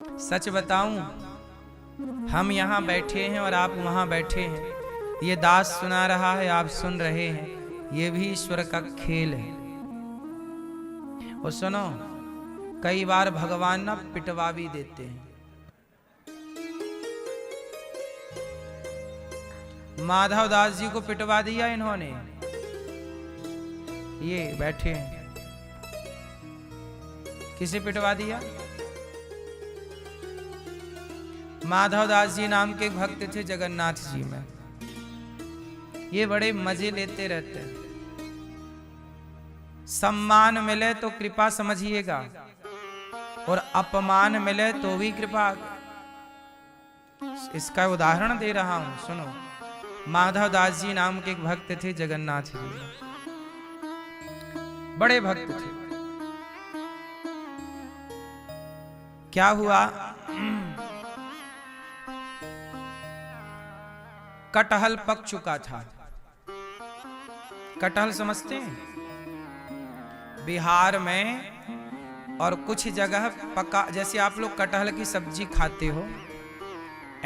सच बताऊं, हम यहाँ बैठे हैं और आप वहाँ बैठे हैं। ये दास सुना रहा है, आप सुन रहे हैं। ये भी ईश्वर का खेल है। और सुनो, कई बार भगवान ना पिटवा भी देते हैं। माधव दास जी को पिटवा दिया इन्होंने। ये बैठे हैं, किसे पिटवा दिया? माधव दास जी नाम के एक भक्त थे जगन्नाथ जी में। ये बड़े मजे लेते रहते हैं। सम्मान मिले तो कृपा समझिएगा, और अपमान मिले तो भी कृपा। इसका उदाहरण दे रहा हूं, सुनो। माधव दास जी नाम के एक भक्त थे जगन्नाथ जी, बड़े भक्त थे। क्या हुआ, कटहल पक चुका था। कटहल समझते हैं? बिहार में और कुछ जगह पका, जैसे आप लोग कटहल की सब्जी खाते हो,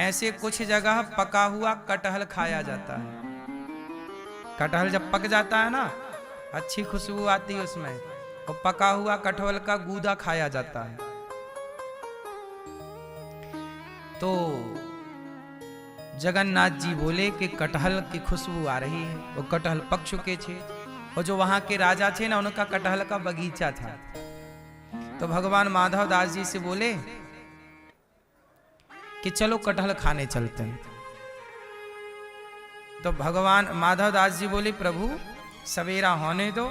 ऐसे कुछ जगह पका हुआ कटहल खाया जाता है। कटहल जब पक जाता है ना, अच्छी खुशबू आती है उसमें, और पका हुआ कटहल का गूदा खाया जाता है। तो जगन्नाथ जी बोले कि कटहल की खुशबू आ रही है। वो कटहल पक चुके थे, और जो वहां के राजा थे ना, उनका कटहल का बगीचा था। तो भगवान माधव दास जी से बोले कि चलो कटहल खाने चलते हैं। तो भगवान माधव दास जी बोले, प्रभु सवेरा होने दो,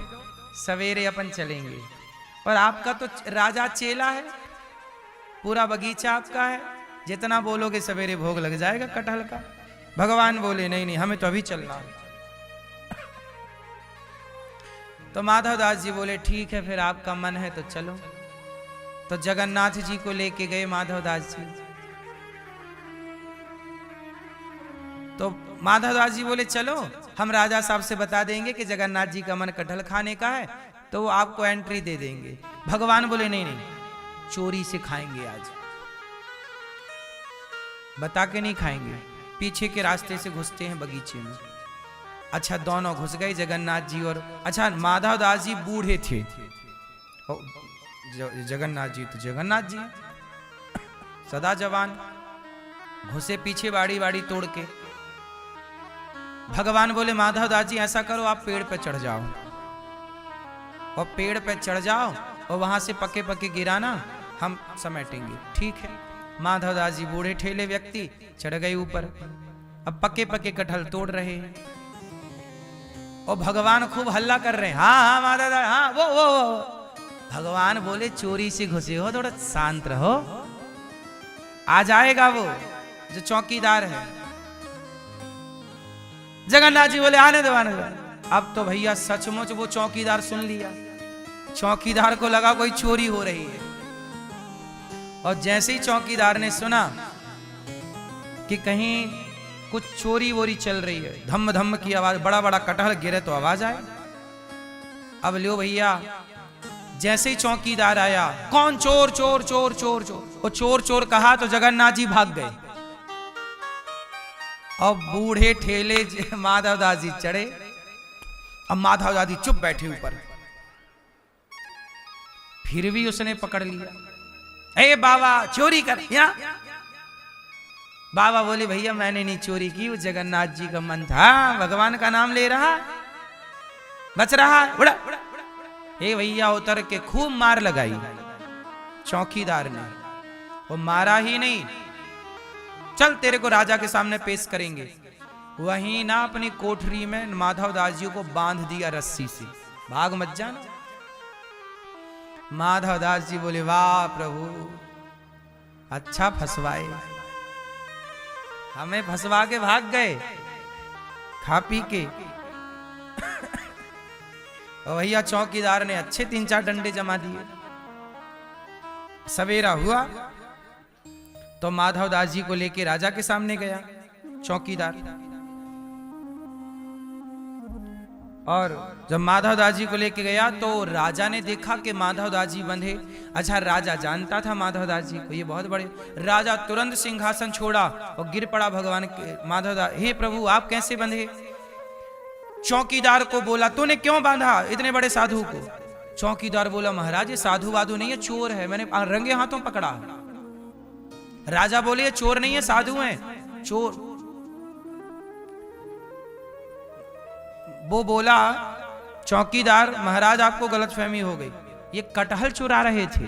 सवेरे अपन चलेंगे। पर आपका तो राजा चेला है, पूरा बगीचा आपका है, जितना बोलोगे सवेरे भोग लग जाएगा कटहल का। भगवान बोले नहीं नहीं, हमें तो अभी चलना है। तो माधव दास जी बोले ठीक है, फिर आपका मन है तो चलो। तो जगन्नाथ जी को लेके गए माधव दास जी। तो माधव दास जी बोले चलो, हम राजा साहब से बता देंगे कि जगन्नाथ जी का मन कटहल खाने का है, तो वो आपको एंट्री दे देंगे। भगवान बोले नहीं नहीं, चोरी से खाएंगे आज, बता के नहीं खाएंगे। पीछे के रास्ते से घुसते हैं बगीचे में। अच्छा, दोनों घुस गए, जगन्नाथ जी और। अच्छा, माधव दास जी बूढ़े थे, जगन्नाथ जी तो जगन्नाथ जी सदा जवान। घुसे पीछे बाड़ी बाड़ी तोड़ के। भगवान बोले माधव दास जी ऐसा करो, आप पेड़ पे चढ़ जाओ, और पेड़ पे चढ़ जाओ, और वहां से पके पके गिराना, हम समेटेंगे। ठीक है। माधव दास जी बूढ़े ठेले व्यक्ति चढ़ गए ऊपर। अब पके पके कटहल तोड़ रहे हैं, और भगवान खूब हल्ला कर रहे हैं। हाँ हाँ माधव दास, हाँ वो। भगवान बोले चोरी से घुसे हो, थोड़ा शांत रहो, आ जाएगा वो जो चौकीदार है। जगन्नाथ जी बोले आने दो आने दो। अब तो भैया सचमुच वो चौकीदार सुन लिया। चौकीदार को लगा कोई चोरी हो रही है, और जैसे ही चौकीदार ने सुना कि कहीं कुछ चोरी वोरी चल रही है, धम धम की आवाज, बड़ा बड़ा कटहल गिरे तो आवाज आए। अब लो भैया, जैसे ही चौकीदार आया, कौन चोर चोर चोर चोर चोर, वो चोर चोर कहा तो जगन्नाथ जी भाग गए। और बूढ़े ठेले माधव दास जी चढ़े। अब माधव दास जी चुप बैठे ऊपर। फिर भी उसने पकड़ लिया। ए बाबा चोरी कर यहाँ। बाबा बोले भैया मैंने नहीं चोरी की, वो जगन्नाथ जी का मन था, भगवान का नाम ले रहा, बच रहा। उड़ा ए भैया उतर के खूब मार लगाई चौकीदार ने। वो मारा ही नहीं, चल तेरे को राजा के सामने पेश करेंगे। वहीं ना अपनी कोठरी में माधव दास जी को बांध दिया रस्सी से, भाग मत जाना। माधव दास जी बोले वाह प्रभु, अच्छा फंसवाए, हमें फंसवा के भाग गए खा पी के। और भैया चौकीदार ने अच्छे 3-4 डंडे जमा दिए। सवेरा हुआ तो माधव दास जी को लेके राजा के सामने गया चौकीदार। और जब माधव दास जी को लेके गया तो राजा ने देखा कि माधव दास जी बंधे। अच्छा, राजा जानता था माधव दास जी को, ये बहुत बड़े। राजा तुरंत सिंहासन छोड़ा और गिर पड़ा भगवान के माधव दास, हे प्रभु आप कैसे बंधे? चौकीदार को बोला तूने क्यों बांधा इतने बड़े साधु को? चौकीदार बोला महाराज ये साधु वाधु नहीं है, चोर है, मैंने रंगे हाथों पकड़ा। राजा बोले ये चोर नहीं है, साधु है। चोर वो बोला चौकीदार महाराज आपको गलतफहमी हो गई, ये कटहल चुरा रहे थे।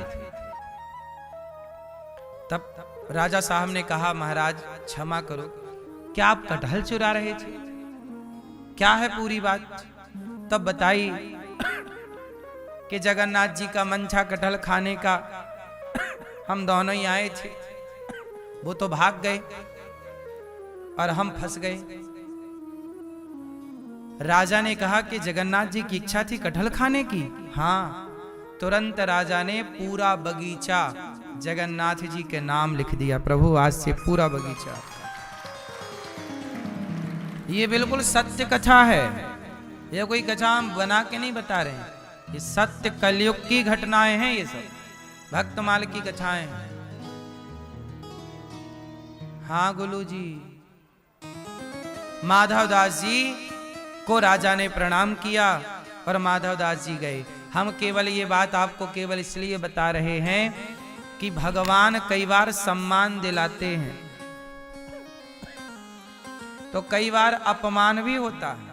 तब राजा साहब ने कहा महाराज क्षमा करो, क्या आप कटहल चुरा रहे थे? क्या है पूरी बात? तब बताई कि जगन्नाथ जी का मन था कटहल खाने का, हम दोनों ही आए थे, वो तो भाग गए और हम फंस गए। राजा ने कहा कि जगन्नाथ जी की इच्छा थी कटहल खाने की। हाँ, तुरंत राजा ने पूरा बगीचा जगन्नाथ जी के नाम लिख दिया। प्रभु आज से पूरा बगीचा। ये बिल्कुल सत्य कथा है, ये कोई कथा हम बना के नहीं बता रहे हैं, ये सत्य कलयुग की घटनाएं हैं, ये सब भक्तमाल की कथाएं हैं। हाँ गुरु जी, माधव दास जी को राजा ने प्रणाम किया और माधव दास जी गए। हम केवल ये बात आपको केवल इसलिए बता रहे हैं कि भगवान कई बार सम्मान दिलाते हैं तो कई बार अपमान भी होता है।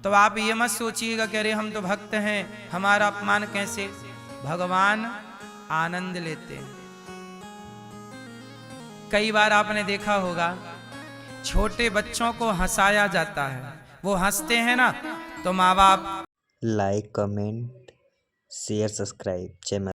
तो आप ये मत सोचिएगा कि अरे हम तो भक्त हैं, हमारा अपमान कैसे? भगवान आनंद लेते हैं। कई बार आपने देखा होगा छोटे बच्चों को हंसाया जाता है, वो हंसते हैं ना तो माँ बाप लाइक कमेंट शेयर सब्सक्राइब। जय माता।